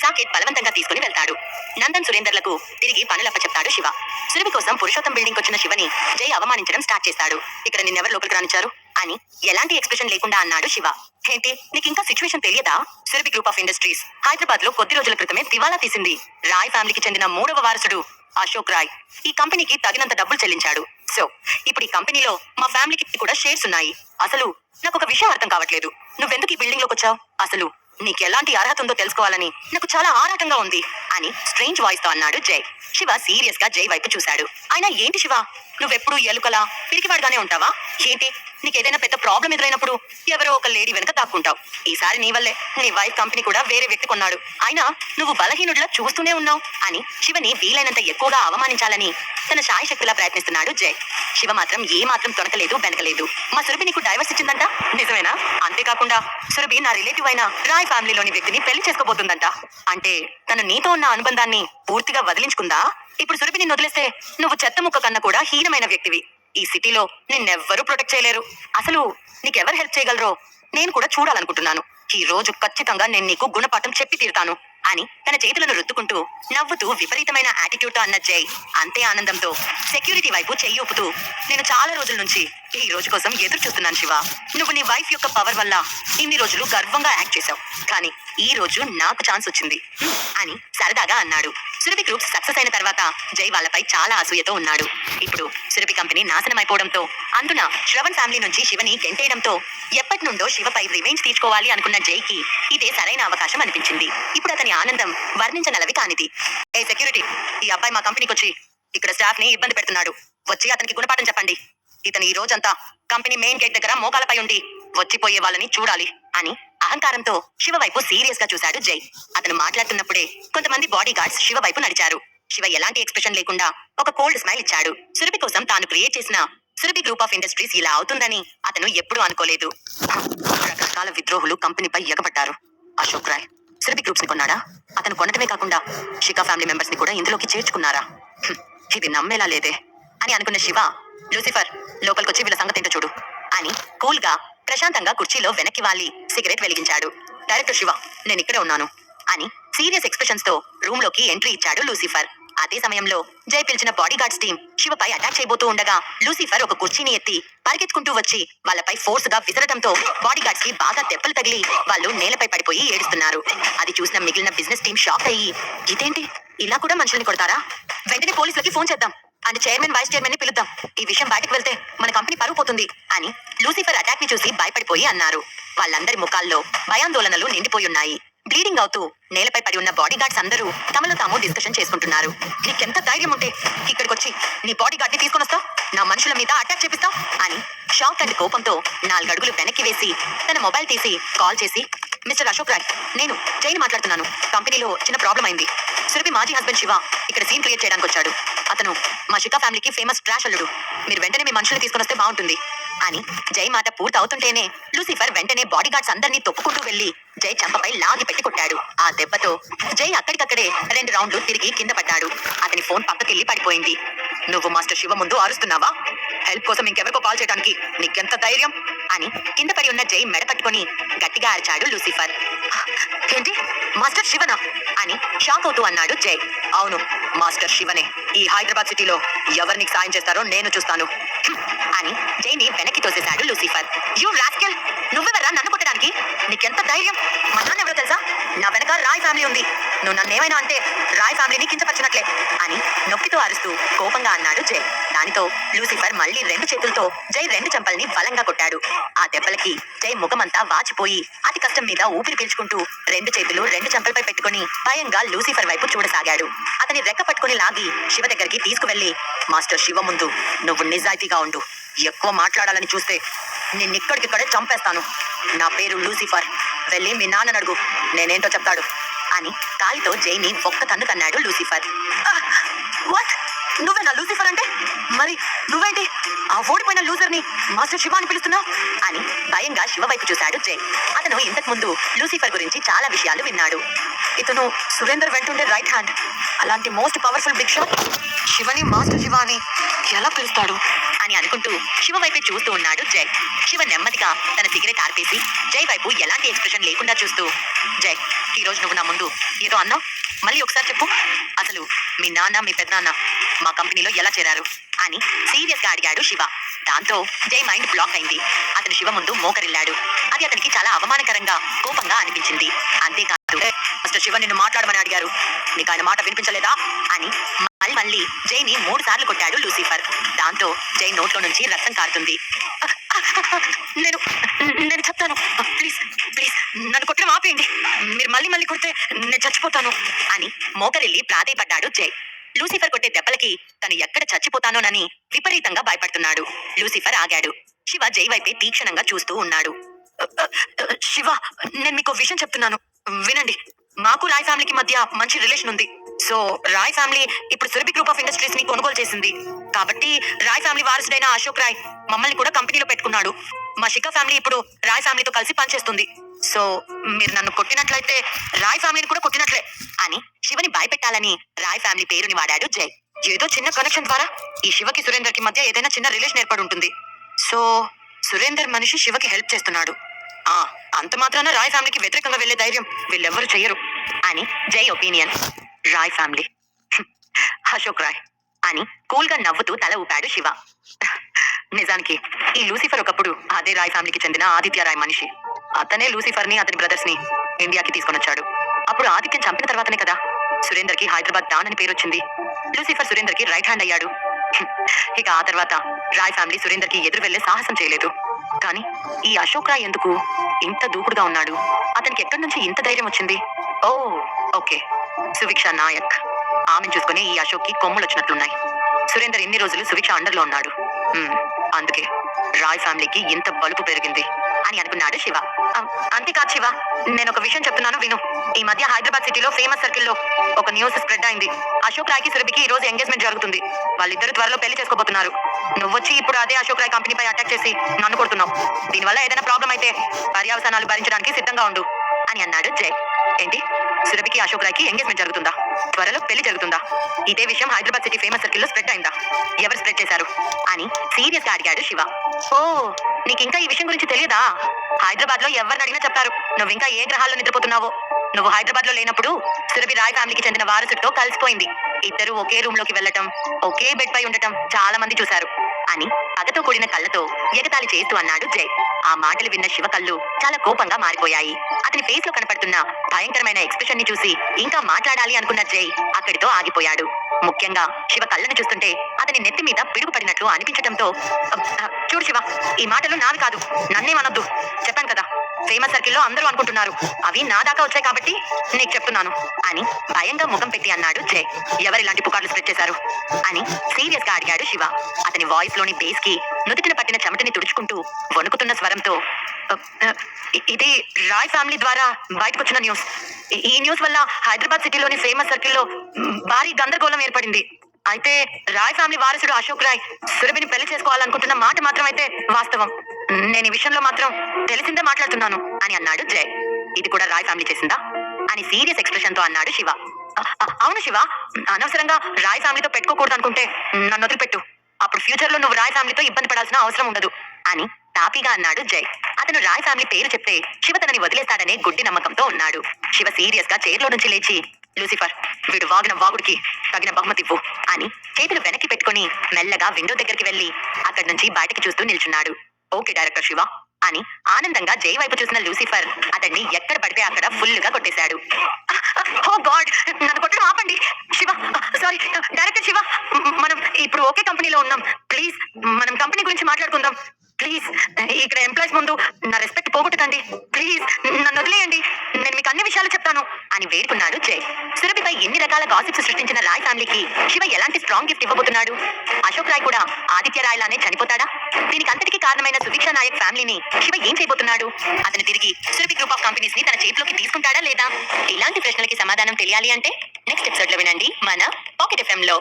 సాకేత్ బలవంతంగా తీసుకుని వెళ్తాడు. నందన్ సురేందర్లకు తిరిగి పనులప్ప చెప్తాడు శివ. సురభి కోసం పురుషోత్తం బిల్డింగ్ వచ్చిన శివని జై అవమానించడం స్టార్ట్ చేస్తాడు. ఇక్కడ నిన్నెవరు లోపలికి రానిచ్చారు అని ఎలాంటి ఎక్స్ప్రెషన్ లేకుండా అన్నాడు శివ. ఏంటి నీకింకా సిచ్యువేషన్ తెలియదా? Surabhi group of industries Hyderabad లో కొద్ది రోజుల క్రితమే దివాలా తీసింది. రాయ్ ఫ్యామిలీకి చెందిన 3వ వారసుడు అశోక్ రాయ్ ఈ కంపెనీకి తగినంత డబ్బులు చెల్లించాడు. సో ఇప్పుడు ఈ కంపెనీలో మా ఫ్యామిలీకి కూడా షేర్స్ ఉన్నాయి. అసలు నాకు ఒక విషయం అర్థం కావట్లేదు. నువ్వెందుకు ఈ బిల్డింగ్ లోకి వచ్చావు? అసలు నీకు ఎలాంటి అర్హత ఉందో తెలుసుకోవాలని నాకు చాలా ఆరాటంగా ఉంది అని స్ట్రేంజ్ వాయిస్ తో అన్నాడు జై. శివ సీరియస్ గా జై వైపు చూశాడు. అయినా ఏంటి శివ, నువ్వెప్పుడు ఎలుకలా పిరికివాడుగానే ఉంటావా ఏంటి? నీకేదైనా పెద్ద ప్రాబ్లం ఎదురైనప్పుడు ఎవరో ఒక లేడీ వెనక దాక్కుంటావు. ఈసారి నీ వల్లే నీ వైఫ్ కంపెనీ కూడా వేరే వ్యక్తి కొన్నాడు. అయినా నువ్వు బలహీనుడిలా చూస్తూనే ఉన్నావు అని శివని వీలైనంత ఎక్కువగా అవమానించాలని తన శాయశక్తిలా ప్రయత్నిస్తున్నాడు జై. శివ మాత్రం ఏ మాత్రం తొనకలేదు బెనకలేదు. మా సురభి నీకు డైవర్స్ ఇచ్చిందంట, నిజమేనా? అంతేకాకుండా సురభి నా రిలేటివ్ అయిన రాయ్ ఫ్యామిలీలోని వ్యక్తిని పెళ్లి చేసుకోబోతుందంట. అంటే తను నీతో ఉన్న అనుబంధాన్ని పూర్తిగా వదిలించుకుందా? ఇప్పుడు సురభి నిన్ను వదిలేస్తే నువ్వు చెత్త ముక్క కన్నా కూడా హీనమైన వ్యక్తివి. ఈ సిటీలో నిన్నెవ్వరూ ప్రొటెక్ట్ చేయలేరు. అసలు నీకెవరు హెల్ప్ చేయగలరో నేను కూడా చూడాలనుకుంటున్నాను. ఈ రోజు ఖచ్చితంగా నేను నీకు గుణపాఠం చెప్పి తీరుతాను అని తన చేతులను రుద్దుకుంటూ నవ్వుతూ విపరీతమైన యాటిట్యూడ్ తో అన్న జై అంతే ఆనందంతో సెక్యూరిటీ వైపు చెయ్యి ఊపుతూ, నేను చాలా రోజుల నుంచి ఈ రోజు కోసం ఎదురు చూస్తున్నాను శివ. నువ్వు నీ వైఫ్ యొక్క పవర్ వల్ల ఇన్ని రోజులు గర్వంగా యాక్ట్ చేశావు, కానీ ఈ రోజు నాకు ఛాన్స్ వచ్చింది అని సరదాగా అన్నాడు. సురభి గ్రూప్ సక్సెస్ అయిన తర్వాత జై వాళ్ళపై చాలా అసూయతో ఉన్నాడు. ఇప్పుడు సురభి కంపెనీ నాశనం అయిపోవడంతో, అందున శ్రవణ్ ఫ్యామిలీ నుంచి శివని గెంటేయడంతో ఎప్పటి నుండో శివపై రివెంజ్ తీర్చుకోవాలి అనుకున్న జైకి ఇదే సరైన అవకాశం అనిపించింది. ఇప్పుడు అతని ఆనందం వర్ణించనలవి కానిది. ఏ సెక్యూరిటీ, ఈ అబ్బాయి మా కంపెనీకి వచ్చి ఇక్కడ స్టాఫ్ ని ఇబ్బంది పెడుతున్నాడు. వచ్చి అతనికి గుణపాఠం చెప్పండి. ఇతను ఈ రోజంతా కంపెనీ మెయిన్ గేట్ దగ్గర మోకాలపై ఉండి వచ్చిపోయే వాళ్ళని చూడాలి అని అహంకారంతో శివ వైపు సీరియస్ గా చూశాడు జై. అతను మాట్లాడుతున్నప్పుడే కొంతమంది బాడీ గార్డ్స్ శివ వైపు నడిచారు. శివ ఎలాంటి ఎక్స్ప్రెషన్ లేకుండా ఒక కోల్డ్ స్మైల్ ఇచ్చాడు. సురభి కోసం తాను క్రియేట్ చేసిన సురభి గ్రూప్ ఆఫ్ ఇండస్ట్రీస్ ఇలా అవుతుందని అతను ఎప్పుడూ అనుకోలేదు. రకరకాల విద్రోహులు కంపెనీపై ఎగబడ్డారు. అశోక్ రాయ్ సురభి గ్రూప్స్ ని కొన్నాడా? అతను కొనటమే కాకుండా శిఖా ఫ్యామిలీ మెంబర్స్ ని కూడా ఇందులోకి చేర్చుకున్నారా? ఇది నమ్మేలా లేదే అని అనుకున్న శివ, లూసిఫర్ లోపలికొచ్చి వీళ్ళ సంగతి ఏంటో చూడు అని కూల్ గా ప్రశాంతంగా కుర్చీలో వెనక్కి వాలి సిగరెట్ వెలిగించాడు. డైరెక్టర్ శివ, నేను ఇక్కడే ఉన్నాను అని సీరియస్ ఎక్స్ప్రెషన్స్ తో రూమ్ లోకి ఎంట్రీ ఇచ్చాడు లూసిఫర్. అదే సమయంలో జై పిలిచిన బాడీ గార్డ్స్ టీం శివపై అటాక్ చేయబోతూ ఉండగా లూసిఫర్ ఒక కుర్చీని ఎత్తి పరిగెత్తుకుంటూ వచ్చి వాళ్ళపై ఫోర్స్ గా విసరడంతో బాడీ గార్డ్స్ కి బాగా దెబ్బలు తగిలి వాళ్ళు నేలపై పడిపోయి ఏడుస్తున్నారు. అది చూసిన మిగిలిన బిజినెస్ టీం షాక్ అయ్యి, ఇదేంటి ఇలా కూడా మనుషుల్ని కొడతారా? వెంటనే పోలీసులకి ఫోన్ చేద్దాం అండ్ చైర్మన్ వైస్ చైర్మన్ ని పిలుద్దాం. ఈ విషయం బయటకు వెళ్తే మన కంపెనీ పరువు పోతుంది అని లూసిఫర్ అటాక్ ని చూసి భయపడిపోయి అన్నారు. వాళ్ళందరి ముఖాల్లో భయాందోళనలు నిండిపోయి ఉన్నాయి. బ్లీడింగ్ అవుతూ నేలపై పడి ఉన్న బాడీ గార్డ్స్ అందరూ తమలో తాము డిస్కషన్ చేసుకుంటున్నారు. నీకెంత ధైర్యం ఉంటే ఇక్కడికొచ్చి నీ బాడీ గార్డ్ ని తీసుకొని వస్తావు, నా మనుషుల మీద అటాక్ చేపిస్తావు అని షాక్ అండ్ కోపంతో 4 అడుగులు వెనక్కి వేసి తన మొబైల్ తీసి కాల్ చేసి, మిస్టర్ అశోక్ రాయ్, నేను జైన్ మాట్లాడుతున్నాను. కంపెనీలో చిన్న ప్రాబ్లం అయింది. సురభి మాజీ హస్బెండ్ శివ ఇక్కడ సీన్ క్రియేట్ చేయడానికి వచ్చాడు. అతను మా శిఖా ఫ్యామిలీకి ఫేమస్ ట్రాష్ అల్లుడు. మీరు వెంటనే మీ మనుషులు తీసుకొని వస్తే బాగుంటుంది అని జై మాట పూర్తి అవుతుంటేనే లూసిఫర్ వెంటనే బాడీ గార్డ్స్ అందరినీ తొక్కుకుంటూ వెళ్లి జై చంపపై లాగి పెట్టి కొట్టాడు. ఆ దెబ్బతో జై అక్కడికక్కడే 2 రౌండ్లు తిరిగి కింద పడ్డాడు. అతని ఫోన్ పక్కకెళ్లి పడిపోయింది. నువ్వు మాస్టర్ శివ ముందు అరుస్తున్నావా? హెల్ప్ కోసం ఇంకెవరికో కాల్ చేయడానికి నీకెంత ధైర్యం అని కింద పడి ఉన్న జై మెడ పట్టుకొని గట్టిగా అరిచాడు లూసిఫర్. ఏంటి, మాస్టర్ శివనా అని షాక్ అవుతూ అన్నాడు జై. అవును, మాస్టర్ శివనే. ఈ హైదరాబాద్ సిటీలో ఎవరిని సాయం చేస్తారో నేను చూస్తాను అని జైని వెనక్కి తోసేశాడు లూసిఫర్. యూ రాస్కెల్, నువ్వెవరా నన్ను కొట్టడానికి? నీకెంత ధైర్యం? మా నాన్న ఎవరో తెలుసా? నా వెనక రాయ్ ఫ్యామిలీ ఉంది. నువ్వు నన్నేమైనా అంటే రాయ్ ఫ్యామిలీని కించపరిచినట్లే అని నొక్కితో అరుస్తూ కోపంగా అన్నాడు జై. దానితో లూసిఫర్ మళ్ళీ 2 చేతులతో జై 2 చెంపల్ని బలంగా కొట్టాడు. ఆ దెబ్బలకి జై ముఖమంతా వాచిపోయి అతి కష్టం మీద ఊపిరి పీల్చుకుంటూ 2 చేతులు 2 చెంపలపై పెట్టుకుని భయంగా లూసిఫర్ వైపు చూడసాగాడు. అతని రెక్క పట్టుకుని లాగి శివ దగ్గరికి తీసుకువెళ్లి, మాస్టర్ శివ ముందు నువ్వు నిజాయితీగా ఉండు. ఎక్కువ మాట్లాడాలని చూస్తే నిన్నిక్కడికిక్కడే చంపేస్తాను. నా పేరు లూసిఫర్. వెళ్ళి మీ నాన్న అడుగు, నేనేంటో చెప్తాడు అని కాలితో జైని ఒక్క తన్ను కన్నాడు లూసిఫర్. వాట్, నువ్వే నా లూసిఫర్ అంటే? మరి నువ్వేంటి ఆ ఓడిపోయిన లూజర్ ని మాస్టర్ శివ అని పిలుస్తున్నావు అని భయంగా శివ వైపు చూశాడు జై. అతను ఇంతకు ముందు లూసిఫర్ గురించి చాలా విషయాలు విన్నాడు. ఇతను సురేందర్ వెంటుండే రైట్ హ్యాండ్. అలాంటి మోస్ట్ పవర్ఫుల్ బిగ్ షాట్ శివని మాస్టర్ శివ అని ఎలా పిలుస్తాడు అని అనుకుంటూ శివ వైపే చూస్తూ ఉన్నాడు జై. శివ నెమ్మదిగా తన సిగరెట్ ఆర్పేసి జై వైపు ఎలాంటి ఎక్స్ప్రెషన్ లేకుండా చూస్తూ, జై, ఈ రోజు నువ్వు నా ముందు ఏదో అన్నావు, మళ్ళీ ఒకసారి చెప్పు. అసలు మీ నాన్న మీ పెద్దనాన్న మా కంపెనీలో ఎలా చేరారు అని సీరియస్ గా అడిగాడు శివ. దాంతో జై మైండ్ బ్లాక్ అయింది. అతను శివ ముందు మోకరిల్లాడు. అది అతనికి చాలా అవమానకరంగా, కోపంగా అనిపించింది. అంతేకాదు, మిస్టర్ శివ నిన్ను మాట్లాడమని అడిగారు, నీకు ఆయన మాట వినిపించలేదా అని మళ్ళీ జైని 3 సార్లు కొట్టాడు లూసిఫర్. దాంతో జై నోట్లో నుంచి రక్తం కారుతుంది. నేను నేను చెప్తాను, ప్లీజ్ ప్లీజ్ నన్ను కొట్టడం ఆపేయండి, మీరు మళ్ళీ కొడితే నేను చచ్చిపోతాను అని మోకరిల్లి ప్రాధేయపడ్డాడు జై. లూసిఫర్ కొట్టే దెబ్బలకి తను ఎక్కడ చచ్చిపోతానోనని విపరీతంగా భయపడుతున్నాడు. లూసిఫర్ ఆగాడు. శివ జై వైపే తీక్షణంగా చూస్తూ ఉన్నాడు. శివ, నేను మీకు విషయం చెప్తున్నాను, వినండి. మాకు రాయ్ ఫ్యామిలీకి మధ్య మంచి రిలేషన్ ఉంది. సో రాయ్ ఫ్యామిలీ ఇప్పుడు సురభి గ్రూప్ ఆఫ్ ఇండస్ట్రీస్ ని కొనుగోలు చేసింది. కాబట్టి రాయ్ ఫ్యామిలీ వారసుడైన అశోక్ రాయ్ మమ్మల్ని కూడా కంపెనీలో పెట్టుకున్నాడు. మా శిఖా ఫ్యామిలీ ఇప్పుడు రాయ్ ఫ్యామిలీతో కలిసి పనిచేస్తుంది. సో మీరు నన్ను కొట్టినట్లయితే రాయ్ ఫ్యామిలీని కూడా కొట్టినట్లే అని శివని భయపెట్టాలని రాయ్ ఫ్యామిలీ పేరుని వాడాడు జై. ఏదో చిన్న కనెక్షన్ ద్వారా ఈ శివకి సురేందర్ కి మధ్య ఏదైనా చిన్న రిలేషన్ ఏర్పడి ఉంటుంది. సో సురేందర్ మనిషి శివకి హెల్ప్ చేస్తున్నాడు. అంత మాత్రాన రాయ్ ఫ్యామిలీకి వ్యతిరేకంగా వెళ్లే ధైర్యం వీళ్ళెవ్వరూ చెయ్యరు అని జై ఒపీనియన్. రాయ్ ఫ్యామిలీ, అశోక్ రాయ్ అని కూల్ గా నవ్వుతూ తల ఊపాడు శివ. నిజానికి ఈ లూసిఫర్ ఒకప్పుడు అదే రాయ్ ఫ్యామిలీకి చెందిన ఆదిత్య రాయ్ మనిషి. అతనే లూసిఫర్ ని, అతని బ్రదర్స్ ని ఇండియాకి తీసుకొని వచ్చాడు. అప్పుడు ఆదిత్యం చంపిన తర్వాతనే కదా సురేందర్ కి హైదరాబాద్ డాన్ అని పేరు వచ్చింది. లూసిఫర్ సురేందర్ కి రైట్ హ్యాండ్ అయ్యాడు. ఇక ఆ తర్వాత రాయ్ ఫ్యామిలీ సురేందర్ కి ఎదురు వెళ్లే సాహసం చేయలేదు. కానీ ఈ అశోక్ రాయ్ ఎందుకు ఇంత దూకుడుగా ఉన్నాడు? అతనికి ఎక్కడి నుంచి ఇంత ధైర్యం వచ్చింది? ఓ ఓకే, సువిక్ష నాయక్. ఆమెను చూసుకునే ఈ అశోక్ కి కొమ్ములు వచ్చినట్లున్నాయి. సురేందర్ ఇన్ని రోజులు సువిక్ష అండర్లో ఉన్నాడు. అందుకే రాయ్ ఫ్యామిలీకి ఇంత బలుపు పెరిగింది అని అనుకున్నాడు శివ. అంతేకాదు శివ, నేను ఒక విషయం చెప్తున్నాను విను. ఈ మధ్య హైదరాబాద్ సిటీలో ఫేమస్ సర్కిల్లో ఒక న్యూస్ స్ప్రెడ్ అయింది. అశోక్ రాయ్కి సురభికి ఈ రోజు ఎంగేజ్మెంట్ జరుగుతుంది. వాళ్ళిద్దరు త్వరలో పెళ్లి చేసుకోబోతున్నారు. నువ్వొచ్చి ఇప్పుడు అదే అశోక్ రాయ్ కంపెనీపై అటాక్ చేసి నన్ను కొడుతున్నావు. దీనివల్ల ఏదైనా ప్రాబ్లం అయితే పర్యవసానాలు భరించడానికి సిద్ధంగా ఉండు అని అన్నాడు జై. ఏంటి, సురభికి అశోక్ రాయ్కి ఎంగేజ్మెంట్ జరుగుతుందా? త్వరలో పెళ్లి జరుగుతుందా? ఇదే విషయం హైదరాబాద్ సిటీ ఫేమస్ సర్కిల్లో స్ప్రెడ్ అయిందా? ఎవరు స్ప్రెడ్ చేశారు అని సీరియస్ గా అడిగాడు శివ. ఓ, నీకు ఇంకా ఈ విషయం గురించి తెలియదా? హైదరాబాద్ లో ఎవరిని అడిగినా చెప్తారు నువ్వు ఇంకా ఏ గ్రహాల్లో నిద్రపోతున్నావో. నువ్వు హైదరాబాద్ లో లేనప్పుడు సురభి రాయ్ ఫ్యామిలీకి చెందిన వారసుడితో కలిసిపోయింది. ఇద్దరు ఒకే రూమ్ లోకి వెళ్లటం, ఒకే బెడ్ పై ఉండటం చాలా మంది చూశారు అని పగతో కూడిన కళ్ళతో ఎగతాళి చేస్తూ అన్నాడు జై. ఆ మాటలు విన్న శివ కళ్ళు చాలా కోపంగా మారిపోయాయి. అతని ఫేస్ లో కనపడుతున్న భయంకరమైన ఎక్స్ప్రెషన్ ని చూసి ఇంకా మాట్లాడాలి అనుకున్న జై అక్కడితో ఆగిపోయాడు. ముఖ్యంగా శివ కళ్ళను చూస్తుంటే అతని నెత్తి మీద పిడుగుపడినట్లు అనిపించడంతో, చూడు శివ, ఈ మాటలు నావి కాదు, నన్నేమనొద్దు. చెప్పాను కదా, ఫేమస్ సర్కిల్లో అందరూ అనుకుంటున్నారు. అవి నా దాకా వచ్చాయి కాబట్టి నీకు చెప్తున్నాను అని భయంగా ముఖం పెట్టి అన్నాడు జై. ఎవరిలాంటి పుకార్లు స్ప్రెడ్ చేశారు అని సీరియస్ గా అడిగాడు శివ. అతని వాయిస్ లోని బేస్ కి నుదుటిన పట్టిన చెమటని తుడుచుకుంటూ వణుకుతున్న స్వరంతో, ఇది రాయ్ ఫ్యామిలీ ద్వారా బయటకొచ్చిన న్యూస్. ఈ న్యూస్ వల్ల హైదరాబాద్ సిటీలోని ఫేమస్ సర్కిల్లో భారీ గందరగోళం ఏర్పడింది. అయితే రాయ్ ఫ్యామిలీ వారసుడు అశోక్ రాయ్ సురభిని పెళ్లి చేసుకోవాలనుకుంటున్న మాట మాత్రం అయితే వాస్తవం. నేను ఈ విషయంలో మాత్రం తెలిసిందే మాట్లాడుతున్నాను అని అన్నాడు జై. ఇది కూడా రాయ్ ఫ్యామిలీ చేసిందా అని సీరియస్ ఎక్స్ప్రెషన్ తో అన్నాడు శివ. అవును శివ, అనవసరంగా రాయ్ ఫ్యామిలీతో పెట్టుకోకూడదు అనుకుంటే నన్ను వదిలిపెట్టు. అప్పుడు ఫ్యూచర్ లో నువ్వు రాయ్ ఫ్యామిలీతో ఇబ్బంది పడాల్సిన అవసరం ఉండదు అని తాపీగా అన్నాడు జై. అతను రాయ్ ఫ్యామిలీ పేరు చెప్తే శివ తనని వదిలేస్తాడనే గుడ్డి నమ్మకంతో ఉన్నాడు. శివ సీరియస్ గా చైర్లో నుంచి లేచి, లూసిఫర్, వీడు వాగిన వాగుడికి తగిన బహుమతి ఇవ్వు అని చేతులు వెనక్కి పెట్టుకుని మెల్లగా విండో దగ్గరికి వెళ్లి అక్కడి నుంచి బయటికి చూస్తూ నిల్చున్నాడు. ఓకే డైరెక్టర్ శివ అని ఆనందంగా జై వైపు చూసిన లూసిఫర్ అతన్ని ఎక్కడ పడితే అక్కడ ఫుల్ గా కొట్టేశాడు. ఓ గాడ్, నన్ను కొట్టడం ఆపండి శివ. సారీ డైరెక్టర్ శివ, మనం ఇప్పుడు ఒకే కంపెనీలో ఉన్నాం. ప్లీజ్ మనం కంపెనీ గురించి మాట్లాడుకుందాం. ప్లీజ్ ఇక్కడ ఎంప్లాయీస్ ముందు నా రెస్పెక్ట్ పోగొట్టకండి. ప్లీజ్ నన్ను వదిలేయండి, నేను మీకు అన్ని విషయాలు చెప్తాను అని వేడుకున్నాడు జై. సురభిపై ఎన్ని రకాల గాసిప్స్ సృష్టించిన రాయ్ ఫ్యామిలీకి శివ ఎలాంటి స్ట్రాంగ్ గిఫ్ట్ ఇవ్వబోతున్నాడు? అశోక్ రాయ్ కూడా ఆదిత్య రాయ్ లానే చనిపోతాడా? దీనికి అంతటికీ కారణమైన సుభిక్ష నాయక్ ఫ్యామిలీని శివ ఏం చేయబోతున్నాడు? అతను తిరిగి సురభి గ్రూప్ ఆఫ్ కంపెనీస్ ని తన చేతిలోకి తీసుకుంటాడా లేదా? ఇలాంటి ప్రశ్నలకి సమాధానం తెలియాలి అంటే నెక్స్ట్ ఎపిసోడ్ లో వినండి మన పాకెట్ FM లో.